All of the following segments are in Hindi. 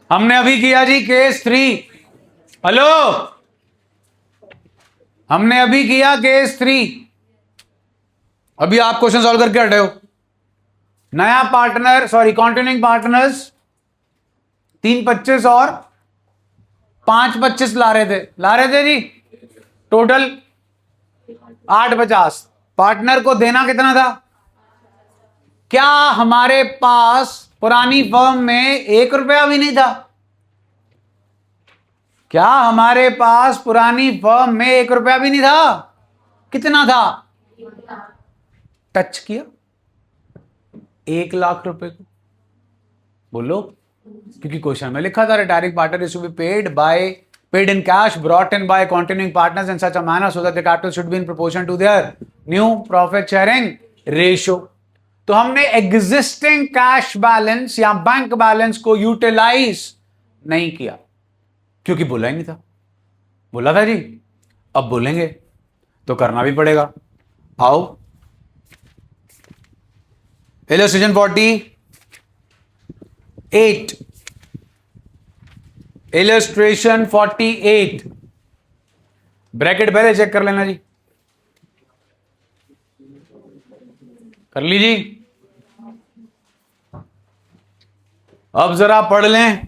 हमने अभी किया जी केस 3। हेलो, हमने अभी किया केस 3। अभी आप क्वेश्चन सॉल्व करके हटे हो। नया पार्टनर, सॉरी कंटिन्यूइंग पार्टनर्स 325 और 525 ला रहे थे जी। टोटल 850। पार्टनर को देना कितना था? क्या हमारे पास पुरानी फर्म में 1 रुपया भी नहीं था? क्या हमारे पास पुरानी फर्म में 1 रुपया भी नहीं था? कितना था? टच किया 1 लाख रुपए को। बोलो, क्योंकि क्वेश्चन में लिखा था retiring partner is to be paid in cash brought in by continuing partners in such a manner so that the capital should be in proportion to their new profit sharing ratio। तो हमने एग्जिस्टिंग कैश बैलेंस या बैंक बैलेंस को यूटिलाइज नहीं किया, क्योंकि बोला ही नहीं था। बोला था जी, अब बोलेंगे तो करना भी पड़ेगा। आओ, इलस्ट्रेशन 48, इलस्ट्रेशन 48। ब्रैकेट पहले चेक कर लेना जी, कर लीजिए। अब जरा पढ़ लें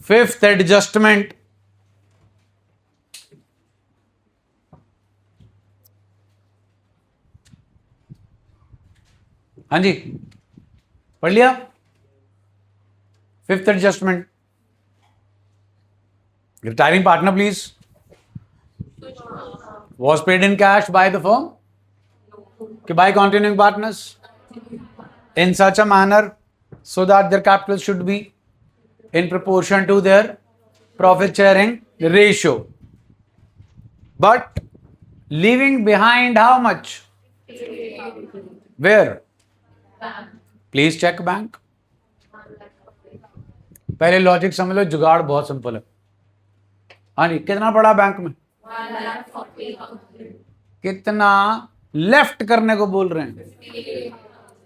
5th एडजस्टमेंट। हाँ जी, पढ़ लिया 5th adjustment. Retiring partner, please, was paid in cash by the firm, by continuing partners, in such a manner so that their capital should be in proportion to their profit sharing ratio, but leaving behind how much? Where? Please check bank। पहले लॉजिक समझ लो, जुगाड़ बहुत सिंपल है। हाँ जी, कितना पड़ा बैंक में? 1,40,000। कितना लेफ्ट करने को बोल रहे हैं?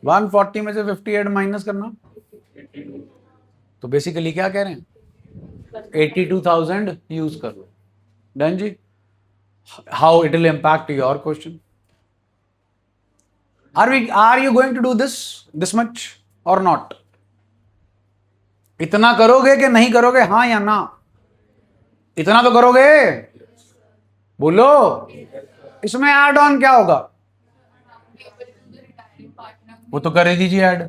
140 में से 58 माइनस करना। तो बेसिकली क्या कह रहे हैं? 82,000 यूज कर लो। डन जी। How it will impact your question? Are you going to do this much और नॉट? इतना करोगे कि नहीं करोगे? हाँ या ना? इतना तो करोगे? बोलो, इसमें ऐड ऑन क्या होगा? वो तो कर दीजिए ऐड।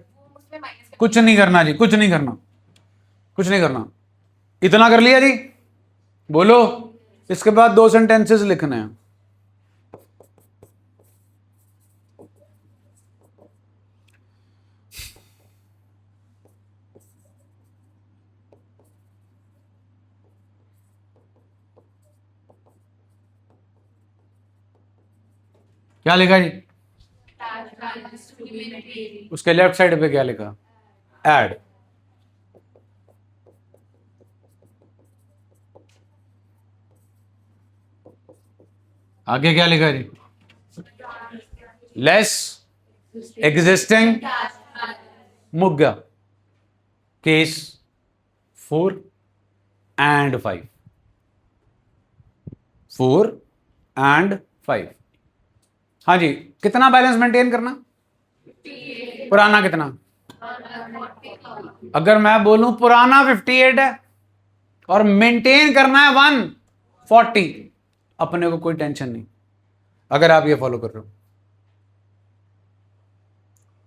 कुछ नहीं करना जी, कुछ नहीं करना, कुछ नहीं करना। इतना कर लिया जी। बोलो, इसके बाद 2 सेंटेंसेस लिखने हैं। क्या लिखा जी? उसके लेफ्ट साइड पे क्या लिखा? ऐड। आगे क्या लिखा जी? लेस एग्जिस्टिंग, मुक गया। Case 4 and 5, 4 and 5। हाँ जी, कितना बैलेंस मेंटेन करना? पुराना कितना? अगर मैं बोलूं पुराना 58 है और मेंटेन करना है 140, अपने को कोई टेंशन नहीं, अगर आप ये फॉलो कर रहे हो।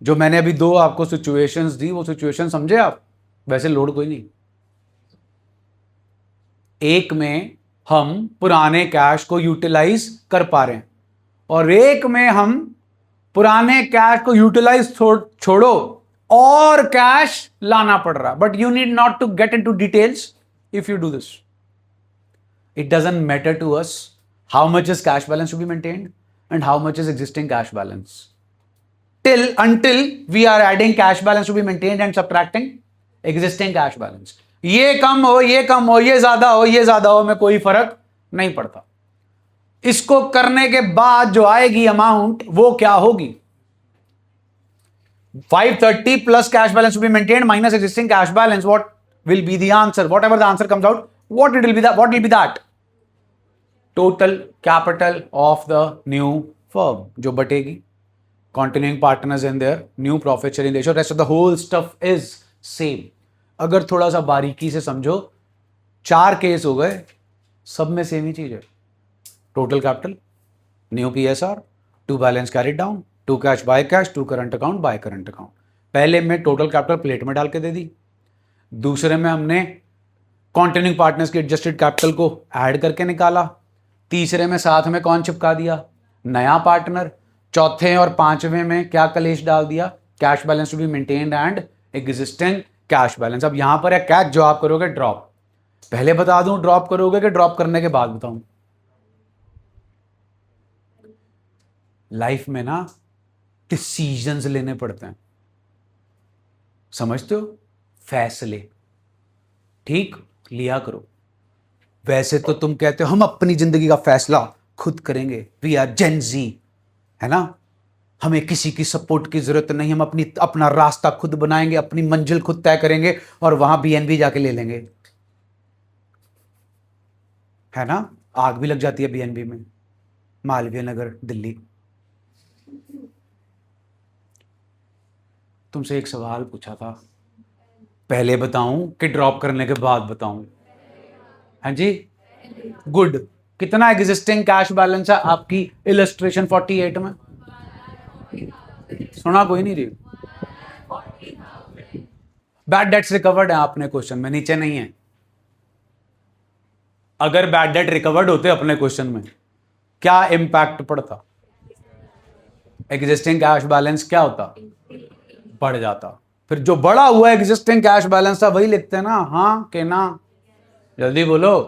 जो मैंने अभी 2 आपको सिचुएशंस दी, वो सिचुएशन समझे आप? वैसे लोड कोई नहीं। एक में हम पुराने कैश को यूटिलाइज कर पा रहे हैं और एक में हम पुराने कैश को यूटिलाइज छोड़ो और कैश लाना पड़ रहा। But you need not to get into details if you do this. It doesn't matter to us how much is cash balance to be maintained and how much is existing cash balance until we are adding cash balance to be maintained and subtracting existing cash balance। ये कम हो, ये कम हो, ये ज्यादा हो, ये ज्यादा हो, में कोई फर्क नहीं पड़ता। इसको करने के बाद जो आएगी अमाउंट वो क्या होगी? 530 plus cash balance to be maintained minus existing cash balance, what will be the answer. Whatever the answer comes out, what will be that? Total capital of the new firm जो बटेगी, continuing partners in their new profit sharing ratio, rest of the whole stuff is same. अगर थोड़ा सा बारीकी से समझो, 4 केस हो गए, सब में सेम ही चीज है. Total capital, new PSR, to balance carried down, to cash by cash, to current account by current account. पहले में टोटल कैपिटल प्लेट में डाल के दे दी, दूसरे में हमने कंटिन्यूइंग पार्टनर्स के एडजस्टेड कैपिटल को ऐड करके निकाला, तीसरे में साथ में कौन चिपका दिया, नया पार्टनर, चौथे और पांचवें में क्या कलेश डाल दिया, cash balance to be maintained and existing cash balance. अब यहां पर है कैच, जो आप करोगे ड्रॉप. पहले बता दूं ड्रॉप करोगे कि ड्रॉप करने के बाद बताऊं? लाइफ में ना डिसीजंस लेने पड़ते हैं, समझते हो? फैसले ठीक लिया करो. वैसे तो तुम कहते हो हम अपनी जिंदगी का फैसला खुद करेंगे, वी आर जेन जी, है ना, हमें किसी की सपोर्ट की जरूरत नहीं, हम अपना रास्ता खुद बनाएंगे, अपनी मंजिल खुद तय करेंगे और वहां BNB जाके ले लेंगे, है ना. आग भी लग जाती है BNB में, मालवीय नगर दिल्ली. तुमसे एक सवाल पूछा था, पहले बताऊं कि ड्रॉप करने के बाद बताऊं? हाँ जी, गुड. कितना एग्जिस्टिंग कैश बैलेंस है आपकी इलस्ट्रेशन 48 में? सुना कोई नहीं रही. बैड डेट्स रिकवर्ड है आपने क्वेश्चन में, नीचे नहीं है. अगर बैड डेट रिकवर्ड होते अपने क्वेश्चन में, क्या इंपैक्ट पड़ता? एग्जिस्टिंग कैश बैलेंस क्या होता? बढ़ जाता. फिर जो बड़ा हुआ एग्जिस्टिंग कैश बैलेंस था वही लिखते हैं ना, हाँ के ना? जल्दी बोलो.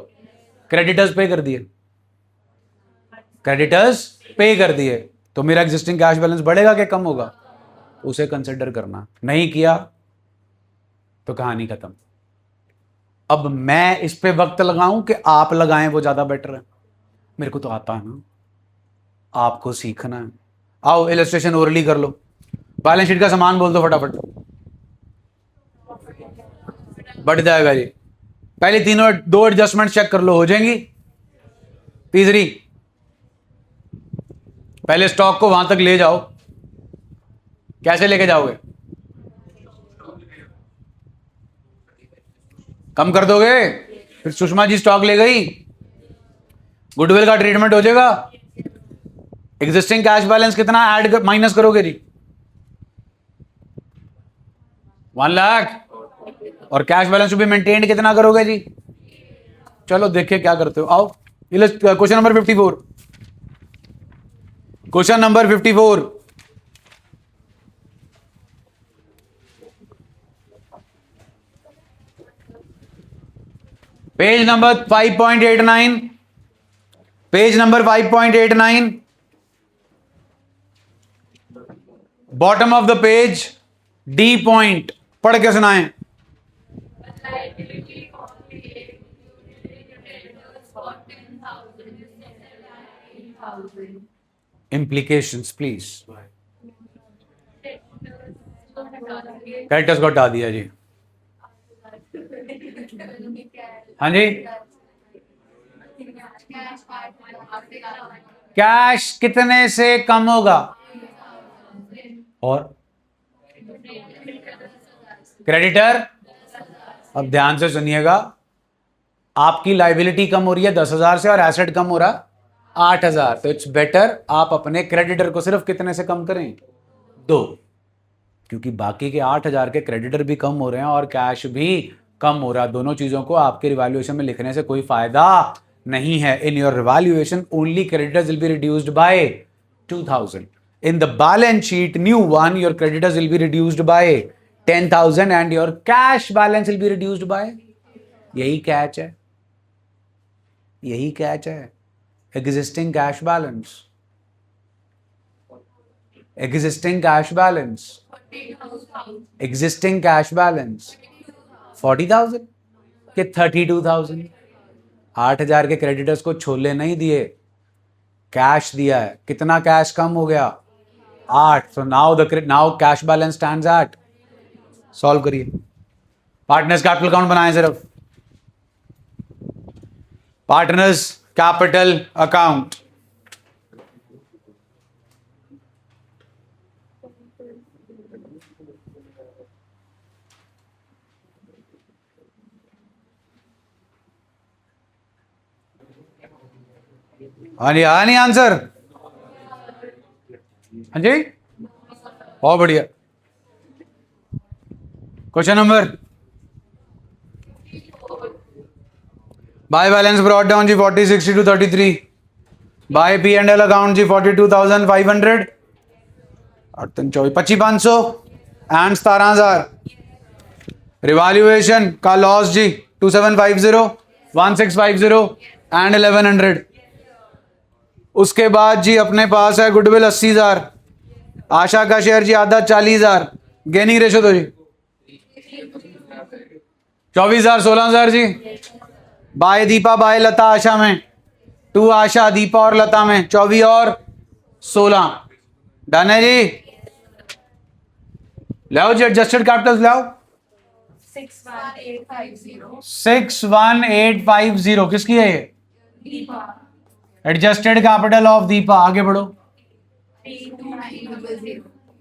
क्रेडिटर्स पे कर दिए, क्रेडिटर्स पे कर दिए, तो मेरा एग्जिस्टिंग कैश बैलेंस बढ़ेगा कि कम होगा? उसे कंसिडर करना. नहीं किया तो कहानी खत्म. अब मैं इस पे वक्त लगाऊं कि आप लगाएं, वो ज्यादा बेटर है. मेरे को तो आता है ना, आपको सीखना है. आओ इलस्ट्रेशन ओरली कर लो. बैलेंस शीट का सामान बोल दो फटाफट, बढ़ जाएगा जी. पहले तीनों 2 एडजस्टमेंट चेक कर लो, हो जाएंगी. तीसरी, पहले स्टॉक को वहां तक ले जाओ. कैसे लेके जाओगे? कम कर दोगे, फिर सुषमा जी स्टॉक ले गई, गुडविल का ट्रीटमेंट हो जाएगा. एग्जिस्टिंग कैश बैलेंस कितना ऐड माइनस करोगे जी? 1 लाख. और cash balance to be maintained कितना करोगे जी? चलो देखिए क्या करते हो. आओ question number 54. Question number 54. Page number 5.89. Page number 5.89. Bottom of the page, D point पढ़ के सुनाएं. Implications please. कैरेक्टर्स को हटा दिया जी. हाँ जी, कैश कितने से कम होगा? और क्रेडिटर, अब ध्यान से सुनिएगा, आपकी लाइबिलिटी कम हो रही है 10,000 से और एसेट कम हो रहा 8,000, तो इट्स बेटर आप अपने क्रेडिटर को सिर्फ कितने से कम करें? 2, क्योंकि बाकी के 8,000 के क्रेडिटर भी कम हो रहे हैं और कैश भी कम हो रहा है. दोनों चीजों को आपके रिवैल्यूएशन में लिखने से कोई फायदा नहीं है. In your revaluation only creditors will be reduced by 2,000. In the balance sheet new one, your creditors will be reduced by 10,000 and your cash balance will be reduced by. यही कैच है, यही कैच है. existing cash balance, existing cash balance, existing cash balance 40,000 के 32,000. 8,000 के क्रेडिटर्स को छोले नहीं दिए, कैश दिया है. कितना कैश कम हो गया? 8. So now cash balance stands eight. Solve करिए. पार्टनर्स कैपिटल अकाउंट बनाए सिर्फ, पार्टनर्स कैपिटल अकाउंट। हाँ जी, हाँ नहीं आंसर? हाँ जी, बहुत बढ़िया। Question number, by balance brought down जी 40 62 33, by P and L account जी 42,500, 8 3 24 25,500 एंड 17,000। रिवैल्यूएशन का लॉस जी 2750, 1650 एंड 1100। उसके बाद जी अपने पास है गुडविल 80,000, आशा का शेयर जी आधा 40,000, गेनिंग रेशो तो जी 24,000 16,000 जी। बाय दीपा बाय लता आशा में, 2 आशा दीपा और लता में 24 और 16। डन है जी। लाओ जी एडजस्टेड कैपिटल लाओ। 61850 किसकी है ये? Adjusted capital of Deepa. आगे बढ़ो।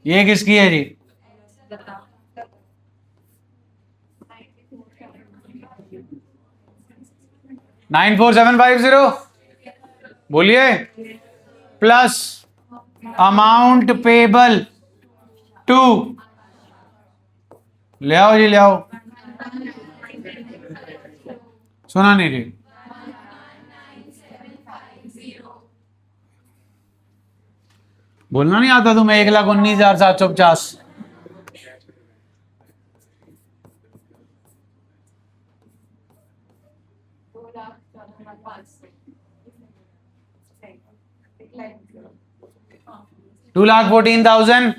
ये किसकी है जी? 94750 बोलिए, प्लस अमाउंट पेबल टू, ले आओ जी ले आओ। सुना नहीं जी? बोलना नहीं आता तुम्हें? 1,19,750। $2,14,000।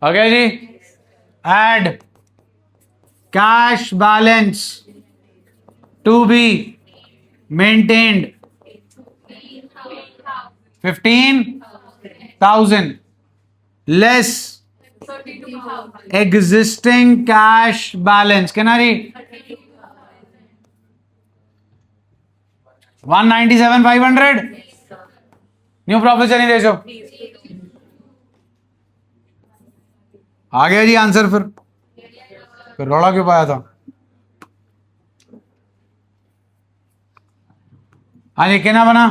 ओके जी। Add cash balance to be maintained 15,000 less existing cash balance. कहना जी 197,500 न्यू प्रॉफिट रेशो। आ गया जी आंसर। फिर रोड़ा क्यों पाया था? हाँ जी, कितना बना?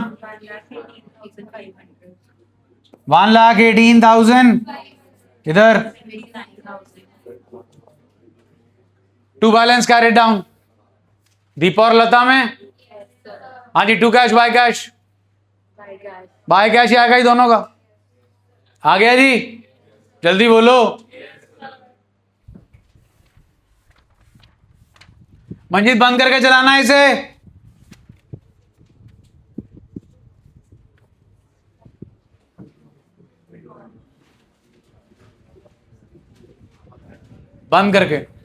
1,18,000 इधर। To balance carry down Deepa और लता में। हाँ जी, to cash by cash, by cash ही आएगा ही दोनों का। आ गया जी, जल्दी बोलो। मंजीत बंद करके चलाना है इसे। बंद करके।